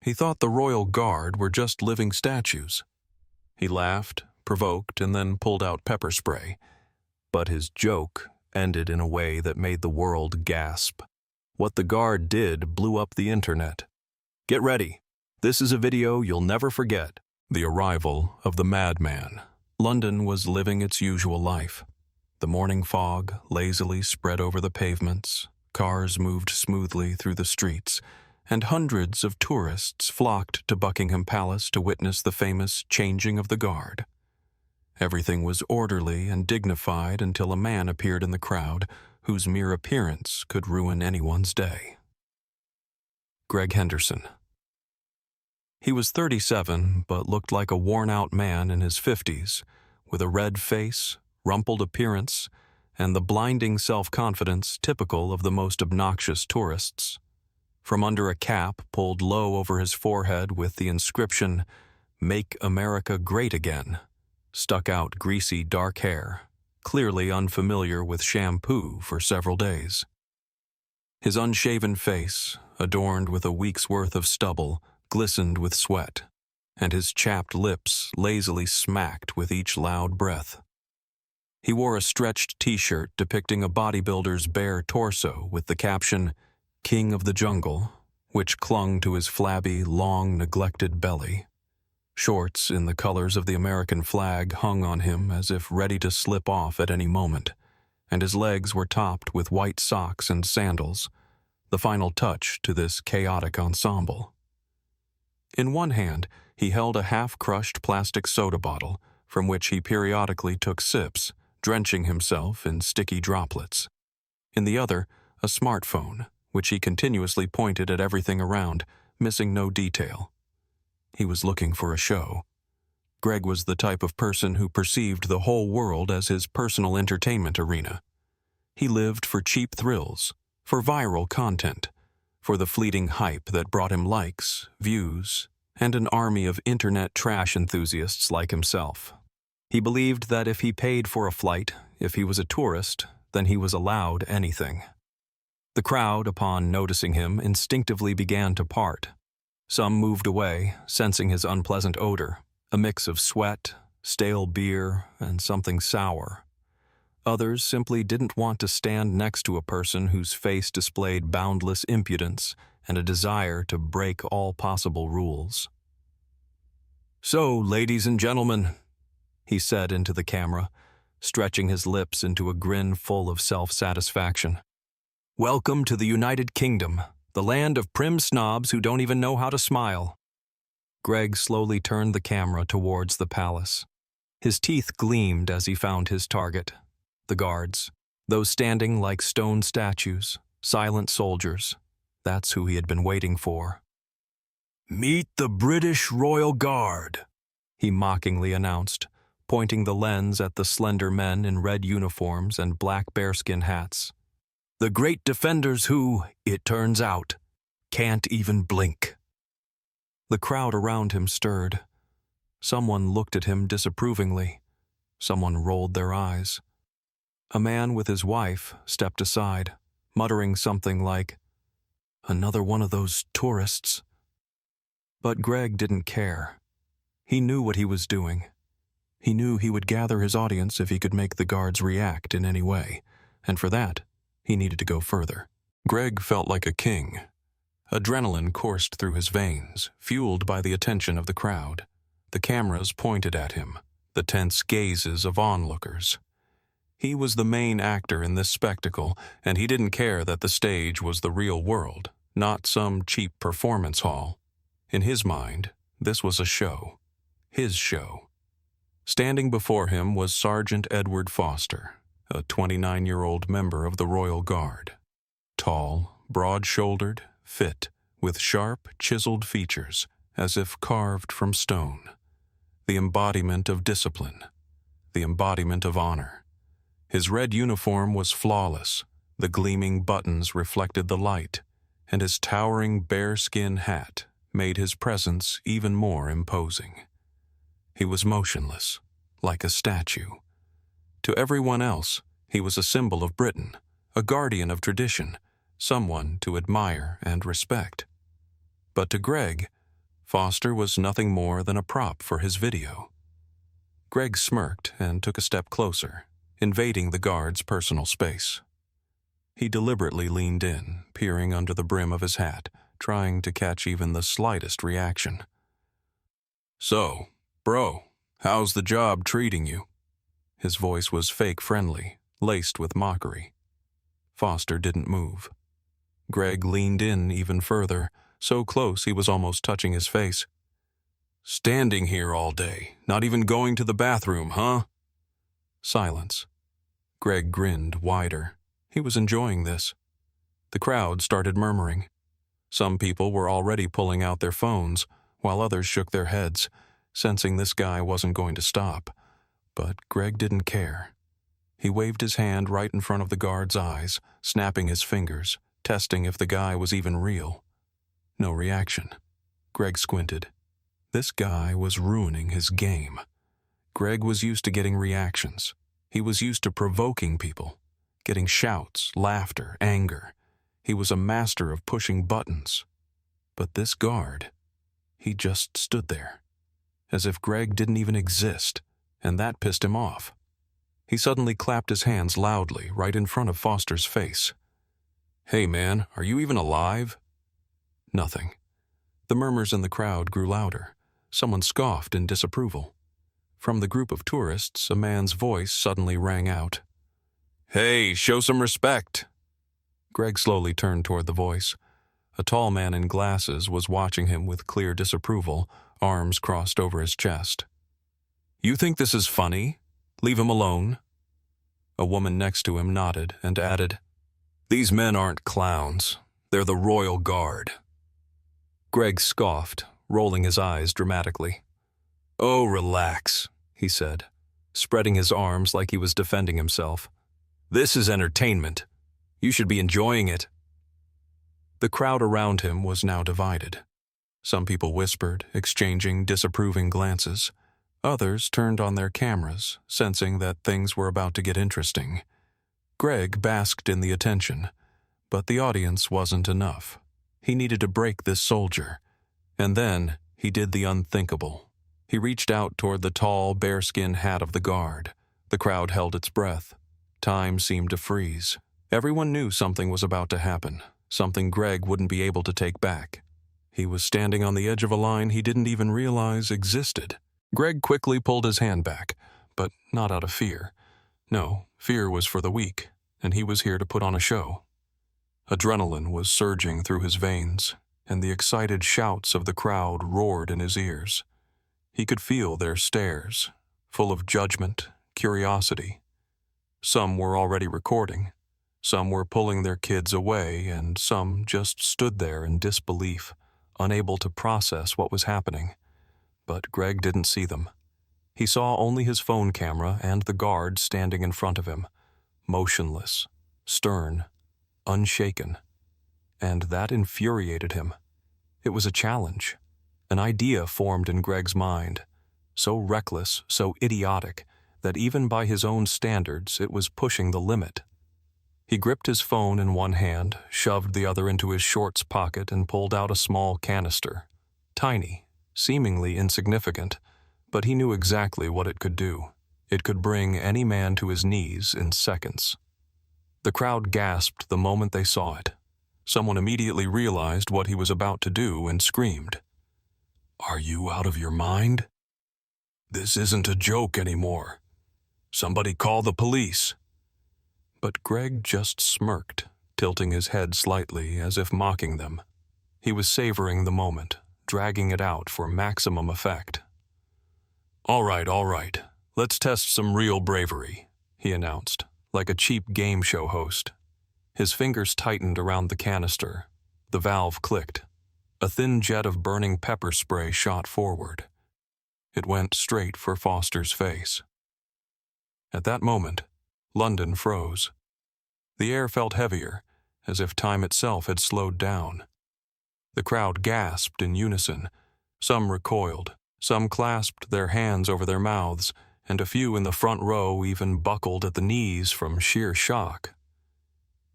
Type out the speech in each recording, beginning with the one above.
He thought the Royal Guard were just living statues. He laughed, provoked, and then pulled out pepper spray. But his joke ended in a way that made the world gasp. What the Guard did blew up the internet. Get ready. This is a video you'll never forget. The arrival of the madman. London was living its usual life. The morning fog lazily spread over the pavements, cars moved smoothly through the streets, and hundreds of tourists flocked to Buckingham Palace to witness the famous changing of the guard. Everything was orderly and dignified until a man appeared in the crowd whose mere appearance could ruin anyone's day. Greg Henderson. He was 37, but looked like a worn-out man in his 50s, with a red face, rumpled appearance, and the blinding self-confidence typical of the most obnoxious tourists. From under a cap pulled low over his forehead with the inscription, "Make America Great Again," stuck out greasy dark hair, clearly unfamiliar with shampoo for several days. His unshaven face, adorned with a week's worth of stubble, glistened with sweat, and his chapped lips lazily smacked with each loud breath. He wore a stretched t-shirt depicting a bodybuilder's bare torso with the caption, "King of the Jungle," which clung to his flabby, long, neglected belly. Shorts in the colors of the American flag hung on him as if ready to slip off at any moment, and his legs were topped with white socks and sandals, the final touch to this chaotic ensemble. In one hand, he held a half-crushed plastic soda bottle, from which he periodically took sips, drenching himself in sticky droplets. In the other, a smartphone, which he continuously pointed at everything around, missing no detail. He was looking for a show. Greg was the type of person who perceived the whole world as his personal entertainment arena. He lived for cheap thrills, for viral content, for the fleeting hype that brought him likes, views, and an army of internet trash enthusiasts like himself. He believed that if he paid for a flight, if he was a tourist, then he was allowed anything. The crowd, upon noticing him, instinctively began to part. Some moved away, sensing his unpleasant odor, a mix of sweat, stale beer, and something sour. Others simply didn't want to stand next to a person whose face displayed boundless impudence and a desire to break all possible rules. "So, ladies and gentlemen," he said into the camera, stretching his lips into a grin full of self-satisfaction. "Welcome to the United Kingdom, the land of prim snobs who don't even know how to smile." Greg slowly turned the camera towards the palace. His teeth gleamed as he found his target. The guards, those standing like stone statues, silent soldiers. That's who he had been waiting for. "Meet the British Royal Guard," he mockingly announced, pointing the lens at the slender men in red uniforms and black bearskin hats. "The great defenders who, it turns out, can't even blink." The crowd around him stirred. Someone looked at him disapprovingly. Someone rolled their eyes. A man with his wife stepped aside, muttering something like, "Another one of those tourists." But Greg didn't care. He knew what he was doing. He knew he would gather his audience if he could make the guards react in any way, and for that, he needed to go further. Greg felt like a king. Adrenaline coursed through his veins, fueled by the attention of the crowd. The cameras pointed at him, the tense gazes of onlookers. He was the main actor in this spectacle, and he didn't care that the stage was the real world, not some cheap performance hall. In his mind, this was a show. His show. Standing before him was Sergeant Edward Foster, a 29-year-old member of the Royal Guard. Tall, broad-shouldered, fit, with sharp, chiseled features, as if carved from stone. The embodiment of discipline. The embodiment of honor. His red uniform was flawless, the gleaming buttons reflected the light, and his towering bearskin hat made his presence even more imposing. He was motionless, like a statue. To everyone else, he was a symbol of Britain, a guardian of tradition, someone to admire and respect. But to Greg, Foster was nothing more than a prop for his video. Greg smirked and took a step closer, invading the guard's personal space. He deliberately leaned in, peering under the brim of his hat, trying to catch even the slightest reaction. "So, bro, how's the job treating you?" His voice was fake friendly, laced with mockery. Foster didn't move. Greg leaned in even further, so close he was almost touching his face. "Standing here all day, not even going to the bathroom, huh?" Silence. Greg grinned wider. He was enjoying this. The crowd started murmuring. Some people were already pulling out their phones, while others shook their heads, sensing this guy wasn't going to stop. But Greg didn't care. He waved his hand right in front of the guard's eyes, snapping his fingers, testing if the guy was even real. No reaction. Greg squinted. This guy was ruining his game. Greg was used to getting reactions. He was used to provoking people, getting shouts, laughter, anger. He was a master of pushing buttons. But this guard, he just stood there, as if Greg didn't even exist, and that pissed him off. He suddenly clapped his hands loudly right in front of Foster's face. "Hey man, are you even alive?" Nothing. The murmurs in the crowd grew louder. Someone scoffed in disapproval. From the group of tourists, a man's voice suddenly rang out. "Hey, show some respect!" Greg slowly turned toward the voice. A tall man in glasses was watching him with clear disapproval, arms crossed over his chest. "You think this is funny? Leave him alone." A woman next to him nodded and added, "These men aren't clowns. They're the Royal Guard." Greg scoffed, rolling his eyes dramatically. "Oh, relax," he said, spreading his arms like he was defending himself. "This is entertainment. You should be enjoying it." The crowd around him was now divided. Some people whispered, exchanging disapproving glances. Others turned on their cameras, sensing that things were about to get interesting. Greg basked in the attention, but the audience wasn't enough. He needed to break this soldier. And then he did the unthinkable. He reached out toward the tall, bearskin hat of the guard. The crowd held its breath. Time seemed to freeze. Everyone knew something was about to happen, something Greg wouldn't be able to take back. He was standing on the edge of a line he didn't even realize existed. Greg quickly pulled his hand back, but not out of fear. No, fear was for the weak, and he was here to put on a show. Adrenaline was surging through his veins, and the excited shouts of the crowd roared in his ears. He could feel their stares, full of judgment, curiosity. Some were already recording. Some were pulling their kids away, and some just stood there in disbelief, unable to process what was happening. But Greg didn't see them. He saw only his phone camera and the guard standing in front of him, motionless, stern, unshaken. And that infuriated him. It was a challenge. An idea formed in Greg's mind, so reckless, so idiotic, that even by his own standards it was pushing the limit. He gripped his phone in one hand, shoved the other into his shorts pocket, and pulled out a small canister. Tiny, seemingly insignificant, but he knew exactly what it could do. It could bring any man to his knees in seconds. The crowd gasped the moment they saw it. Someone immediately realized what he was about to do and screamed, "Are you out of your mind? This isn't a joke anymore. Somebody call the police." But Greg just smirked, tilting his head slightly as if mocking them. He was savoring the moment, dragging it out for maximum effect. All right, let's test some real bravery," he announced, like a cheap game show host. His fingers tightened around the canister. The valve clicked. A thin jet of burning pepper spray shot forward. It went straight for Foster's face. At that moment, London froze. The air felt heavier, as if time itself had slowed down. The crowd gasped in unison. Some recoiled, some clasped their hands over their mouths, and a few in the front row even buckled at the knees from sheer shock.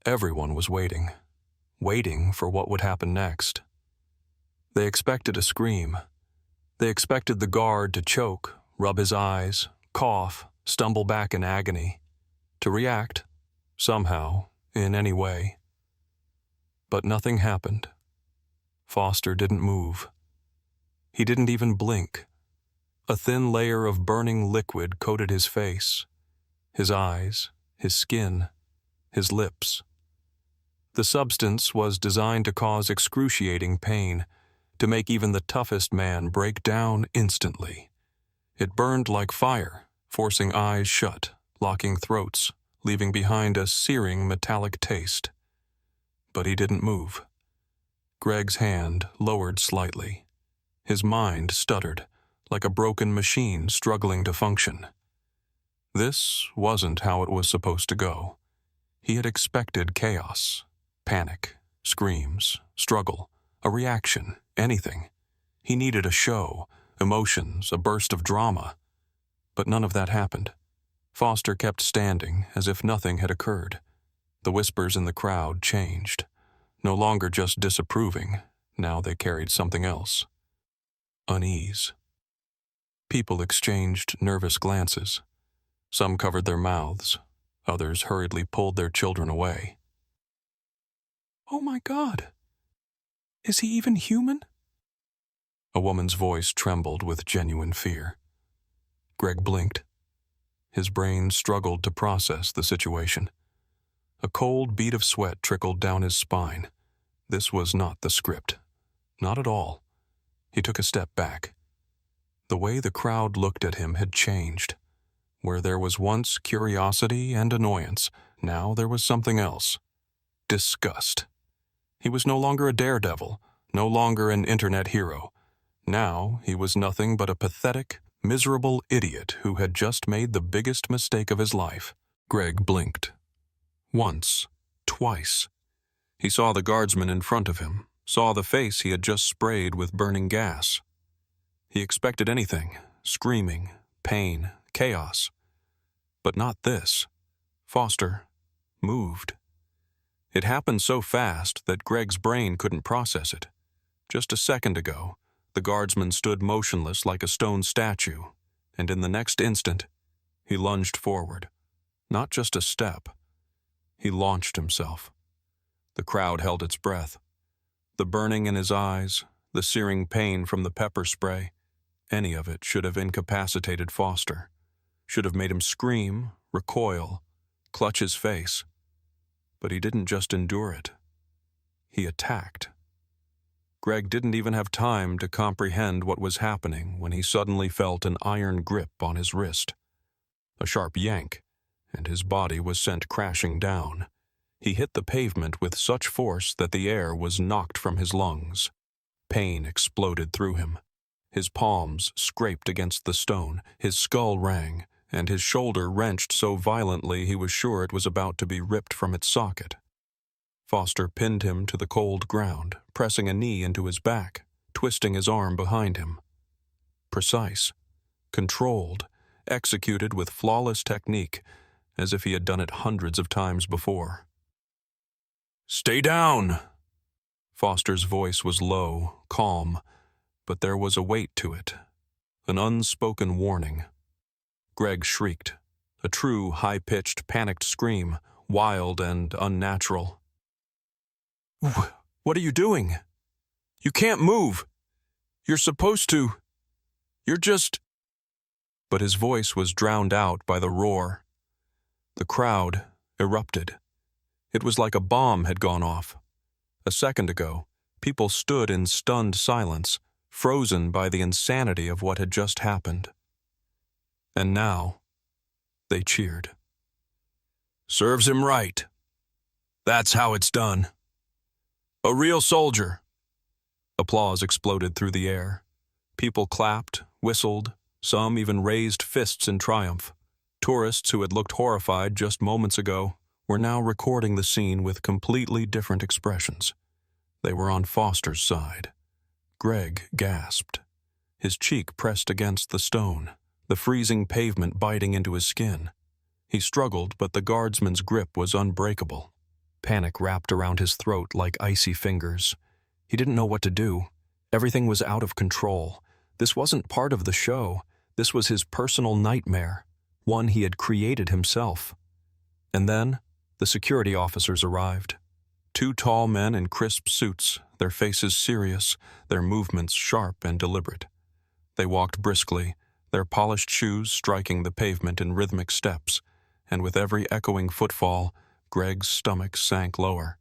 Everyone was waiting for what would happen next. They expected a scream, They expected the guard to choke, rub his eyes, cough, stumble back in agony, to react, somehow, in any way. But nothing happened. Foster didn't move. He didn't even blink. A thin layer of burning liquid coated his face, his eyes, his skin, his lips. The substance was designed to cause excruciating pain, to make even the toughest man break down instantly. It burned like fire, forcing eyes shut, locking throats, leaving behind a searing metallic taste. But he didn't move. Greg's hand lowered slightly. His mind stuttered, like a broken machine struggling to function. This wasn't how it was supposed to go. He had expected chaos, panic, screams, struggle, a reaction, anything. He needed a show, emotions, a burst of drama. But none of that happened. Foster kept standing as if nothing had occurred. The whispers in the crowd changed. No longer just disapproving, now they carried something else. Unease. People exchanged nervous glances. Some covered their mouths. Others hurriedly pulled their children away. "Oh my God! Is he even human?" A woman's voice trembled with genuine fear. Greg blinked. His brain struggled to process the situation. A cold bead of sweat trickled down his spine. This was not the script. Not at all. He took a step back. The way the crowd looked at him had changed. Where there was once curiosity and annoyance, now there was something else. Disgust. He was no longer a daredevil, no longer an internet hero. Now he was nothing but a pathetic, miserable idiot who had just made the biggest mistake of his life. Greg blinked. Once. Twice. He saw the guardsman in front of him, saw the face he had just sprayed with burning gas. He expected anything, screaming, pain, chaos. But not this. Foster moved. It happened so fast that Greg's brain couldn't process it. Just a second ago, the guardsman stood motionless like a stone statue, and in the next instant, he lunged forward. Not just a step. He launched himself. The crowd held its breath. The burning in his eyes, the searing pain from the pepper spray, any of it should have incapacitated Foster, should have made him scream, recoil, clutch his face. But he didn't just endure it. He attacked. Greg didn't even have time to comprehend what was happening when he suddenly felt an iron grip on his wrist. A sharp yank, and his body was sent crashing down. He hit the pavement with such force that the air was knocked from his lungs. Pain exploded through him. His palms scraped against the stone, his skull rang, and his shoulder wrenched so violently he was sure it was about to be ripped from its socket. Foster pinned him to the cold ground, pressing a knee into his back, twisting his arm behind him. Precise, controlled, executed with flawless technique, as if he had done it hundreds of times before. "Stay down!" Foster's voice was low, calm, but there was a weight to it, an unspoken warning. Greg shrieked, a true high-pitched, panicked scream, wild and unnatural. "What are you doing? You can't move! You're supposed to... You're just..." But his voice was drowned out by the roar. The crowd erupted. It was like a bomb had gone off. A second ago, people stood in stunned silence, frozen by the insanity of what had just happened. And now, they cheered. "Serves him right. That's how it's done. A real soldier." Applause exploded through the air. People clapped, whistled, some even raised fists in triumph. Tourists who had looked horrified just moments ago were now recording the scene with completely different expressions. They were on Foster's side. Greg gasped. His cheek pressed against the stone, the freezing pavement biting into his skin. He struggled, but the guardsman's grip was unbreakable. Panic wrapped around his throat like icy fingers. He didn't know what to do. Everything was out of control. This wasn't part of the show. This was his personal nightmare, one he had created himself. And then, the security officers arrived. 2 tall men in crisp suits, their faces serious, their movements sharp and deliberate. They walked briskly, their polished shoes striking the pavement in rhythmic steps, and with every echoing footfall, Greg's stomach sank lower.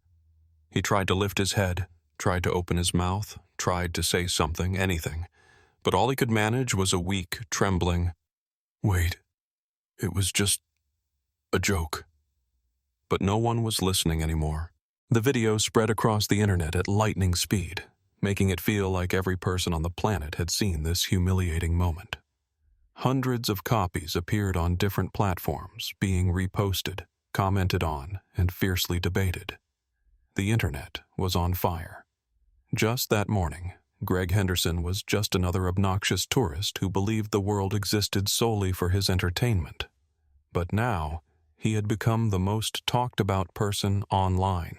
He tried to lift his head, tried to open his mouth, tried to say something, anything, but all he could manage was a weak, trembling, "Wait, it was just a joke." But no one was listening anymore. The video spread across the internet at lightning speed, making it feel like every person on the planet had seen this humiliating moment. Hundreds of copies appeared on different platforms, being reposted, commented on, and fiercely debated. The internet was on fire. Just that morning, Greg Henderson was just another obnoxious tourist who believed the world existed solely for his entertainment. But now, he had become the most talked-about person online,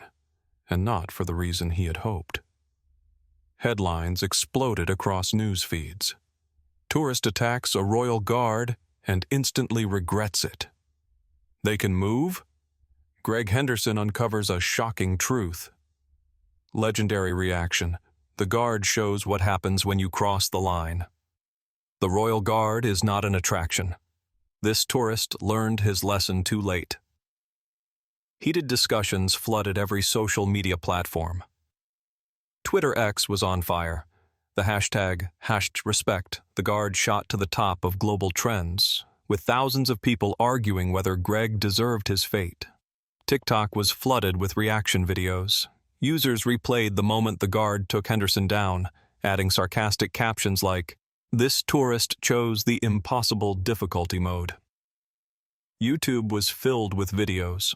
and not for the reason he had hoped. Headlines exploded across news feeds. Tourist attacks a royal guard and instantly regrets it. They can move? Greg Henderson uncovers a shocking truth. Legendary reaction. The guard shows what happens when you cross the line. The royal guard is not an attraction. This tourist learned his lesson too late. Heated discussions flooded every social media platform. Twitter X was on fire. The hashtag #respect, the guard shot to the top of global trends, with thousands of people arguing whether Greg deserved his fate. TikTok was flooded with reaction videos. Users replayed the moment the guard took Henderson down, adding sarcastic captions like, "This tourist chose the impossible difficulty mode." YouTube was filled with videos.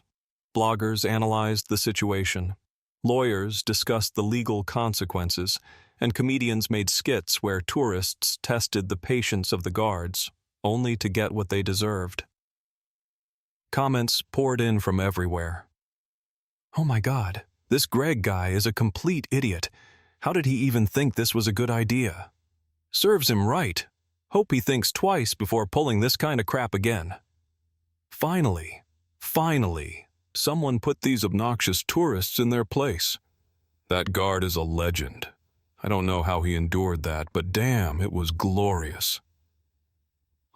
Bloggers analyzed the situation. Lawyers discussed the legal consequences, and comedians made skits where tourists tested the patience of the guards, only to get what they deserved. Comments poured in from everywhere. "Oh my God, this Greg guy is a complete idiot. How did he even think this was a good idea? Serves him right. Hope he thinks twice before pulling this kind of crap again. Finally, someone put these obnoxious tourists in their place. That guard is a legend. I don't know how he endured that, but damn, it was glorious.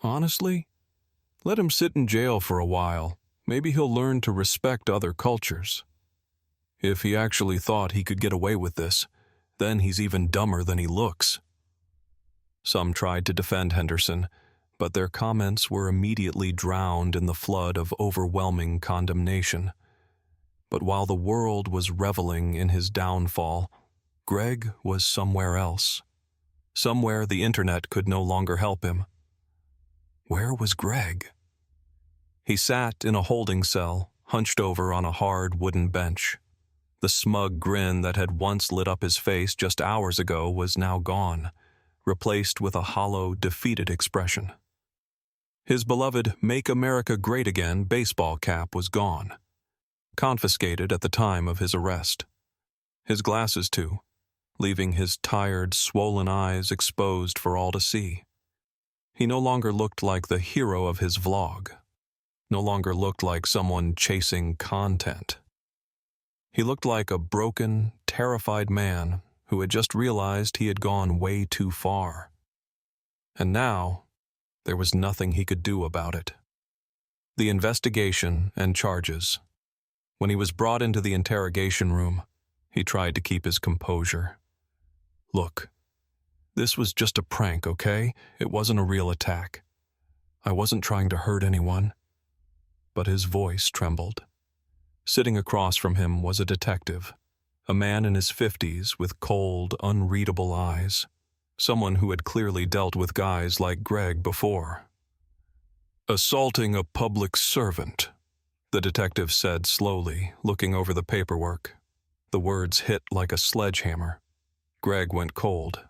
Honestly, let him sit in jail for a while. Maybe he'll learn to respect other cultures. If he actually thought he could get away with this, then he's even dumber than he looks." Some tried to defend Henderson, but their comments were immediately drowned in the flood of overwhelming condemnation. But while the world was reveling in his downfall, Greg was somewhere else. Somewhere the internet could no longer help him. Where was Greg? He sat in a holding cell, hunched over on a hard wooden bench. The smug grin that had once lit up his face just hours ago was now gone, replaced with a hollow, defeated expression. His beloved "Make America Great Again" baseball cap was gone, confiscated at the time of his arrest. His glasses, too, leaving his tired, swollen eyes exposed for all to see. He no longer looked like the hero of his vlog, no longer looked like someone chasing content. He looked like a broken, terrified man who had just realized he had gone way too far. And now, there was nothing he could do about it. The investigation and charges. When he was brought into the interrogation room, he tried to keep his composure. "Look, this was just a prank, okay? It wasn't a real attack. I wasn't trying to hurt anyone." But his voice trembled. Sitting across from him was a detective, a man in his 50s with cold, unreadable eyes. Someone who had clearly dealt with guys like Greg before. "Assaulting a public servant," the detective said slowly, looking over the paperwork. The words hit like a sledgehammer. Greg went cold.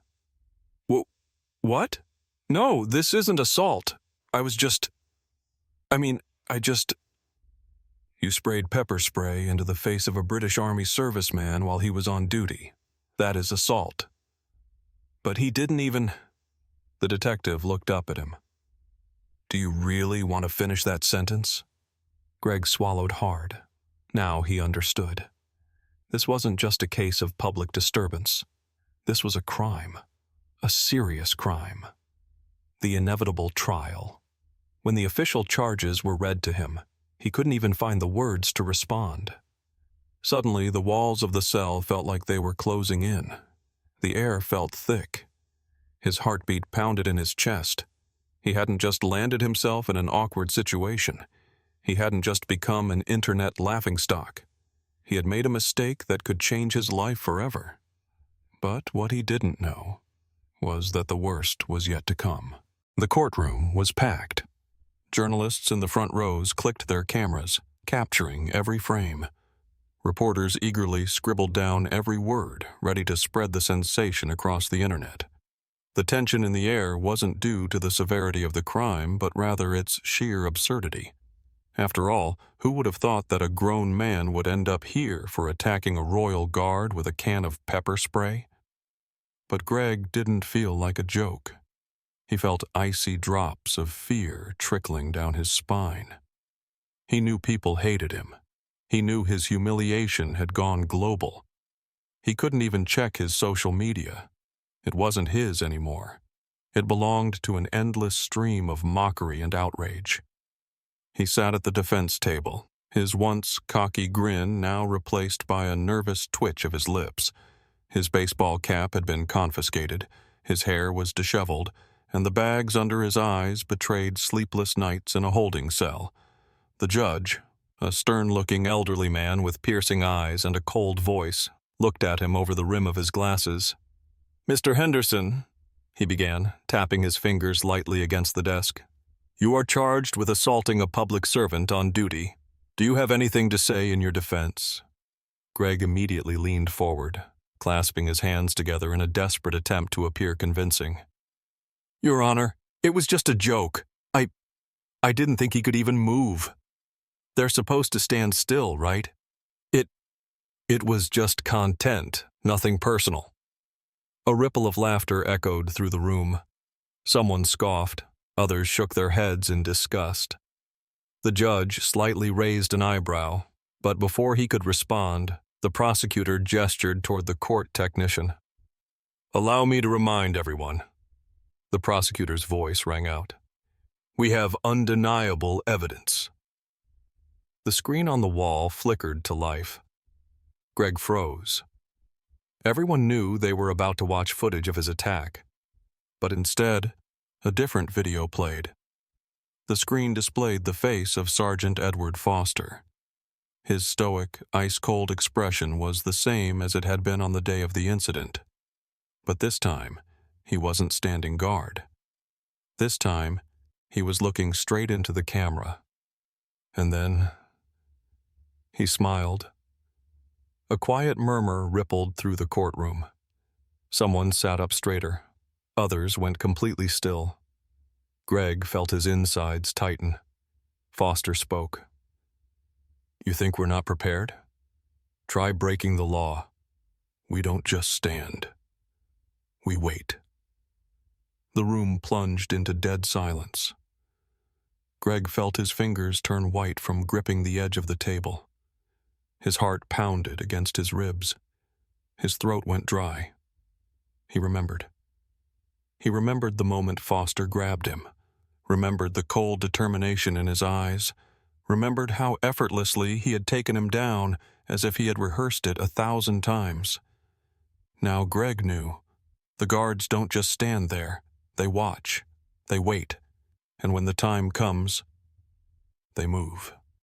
What? No, this isn't assault. I just... You sprayed pepper spray into the face of a British Army serviceman while he was on duty. That is assault. But he didn't even... The detective looked up at him. "Do you really want to finish that sentence?" Greg swallowed hard. Now he understood. This wasn't just a case of public disturbance. This was a crime. A serious crime. The inevitable trial. When the official charges were read to him, he couldn't even find the words to respond. Suddenly, the walls of the cell felt like they were closing in. The air felt thick. His heartbeat pounded in his chest. He hadn't just landed himself in an awkward situation. He hadn't just become an internet laughingstock. He had made a mistake that could change his life forever. But what he didn't know was that the worst was yet to come. The courtroom was packed. Journalists in the front rows clicked their cameras, capturing every frame. Reporters eagerly scribbled down every word, ready to spread the sensation across the internet. The tension in the air wasn't due to the severity of the crime, but rather its sheer absurdity. After all, who would have thought that a grown man would end up here for attacking a royal guard with a can of pepper spray? But Greg didn't feel like a joke. He felt icy drops of fear trickling down his spine. He knew people hated him. He knew his humiliation had gone global. He couldn't even check his social media. It wasn't his anymore. It belonged to an endless stream of mockery and outrage. He sat at the defense table, his once cocky grin now replaced by a nervous twitch of his lips. His baseball cap had been confiscated, his hair was disheveled, and the bags under his eyes betrayed sleepless nights in a holding cell. The judge, a stern-looking elderly man with piercing eyes and a cold voice, looked at him over the rim of his glasses. "Mr. Henderson," he began, tapping his fingers lightly against the desk, "you are charged with assaulting a public servant on duty. Do you have anything to say in your defense?" Greg immediately leaned forward, clasping his hands together in a desperate attempt to appear convincing. "Your Honor, it was just a joke. I didn't think he could even move. They're supposed to stand still, right? It was just content, nothing personal." A ripple of laughter echoed through the room. Someone scoffed. Others shook their heads in disgust. The judge slightly raised an eyebrow, but before he could respond, the prosecutor gestured toward the court technician. "Allow me to remind everyone." The prosecutor's voice rang out. "We have undeniable evidence." The screen on the wall flickered to life. Greg froze. Everyone knew they were about to watch footage of his attack, but instead, a different video played. The screen displayed the face of Sergeant Edward Foster. His stoic, ice-cold expression was the same as it had been on the day of the incident. But this time, he wasn't standing guard. This time, he was looking straight into the camera. And then, he smiled. A quiet murmur rippled through the courtroom. Someone sat up straighter. Others went completely still. Greg felt his insides tighten. Foster spoke. "You think we're not prepared? Try breaking the law. We don't just stand. We wait." The room plunged into dead silence. Greg felt his fingers turn white from gripping the edge of the table. His heart pounded against his ribs. His throat went dry. He remembered. He remembered the moment Foster grabbed him, remembered the cold determination in his eyes, remembered how effortlessly he had taken him down as if he had rehearsed it 1,000 times. Now Greg knew. The guards don't just stand there. They watch. They wait. And when the time comes, they move.